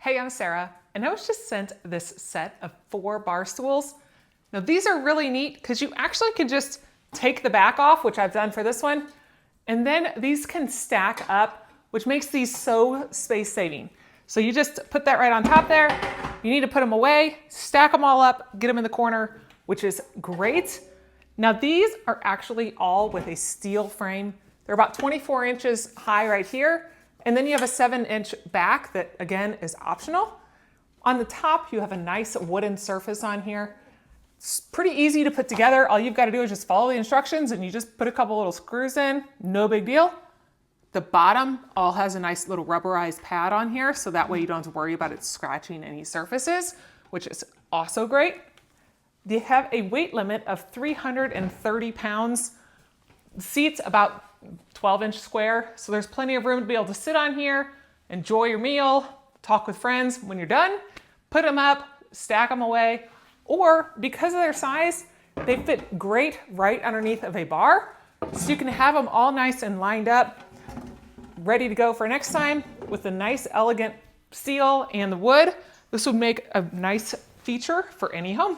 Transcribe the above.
Hey, I'm Sarah, and I was just sent this set of 4 bar stools. Now these are really neat because you actually can just take the back off, which I've done for this one, and then these can stack up, which makes these so space saving. So you just put that right on top there. You need to put them away, stack them all up, get them in the corner, which is great. Now these are actually all with a steel frame. They're about 24 inches high right here. And then you have a 7-inch back that again is optional. On the top, you have a nice wooden surface on here. It's pretty easy to put together. All you've got to do is just follow the instructions and you just put a couple little screws in, no big deal. The bottom all has a nice little rubberized pad on here, so that way you don't have to worry about it scratching any surfaces, which is also great. They have a weight limit of 330 pounds. The seat's about 12-inch square, so there's plenty of room to be able to sit on here, enjoy your meal, talk with friends. When you're done, put them up, stack them away, or because of their size, they fit great right underneath of a bar, so you can have them all nice and lined up, ready to go for next time with the nice elegant steel and the wood. This would make a nice feature for any home.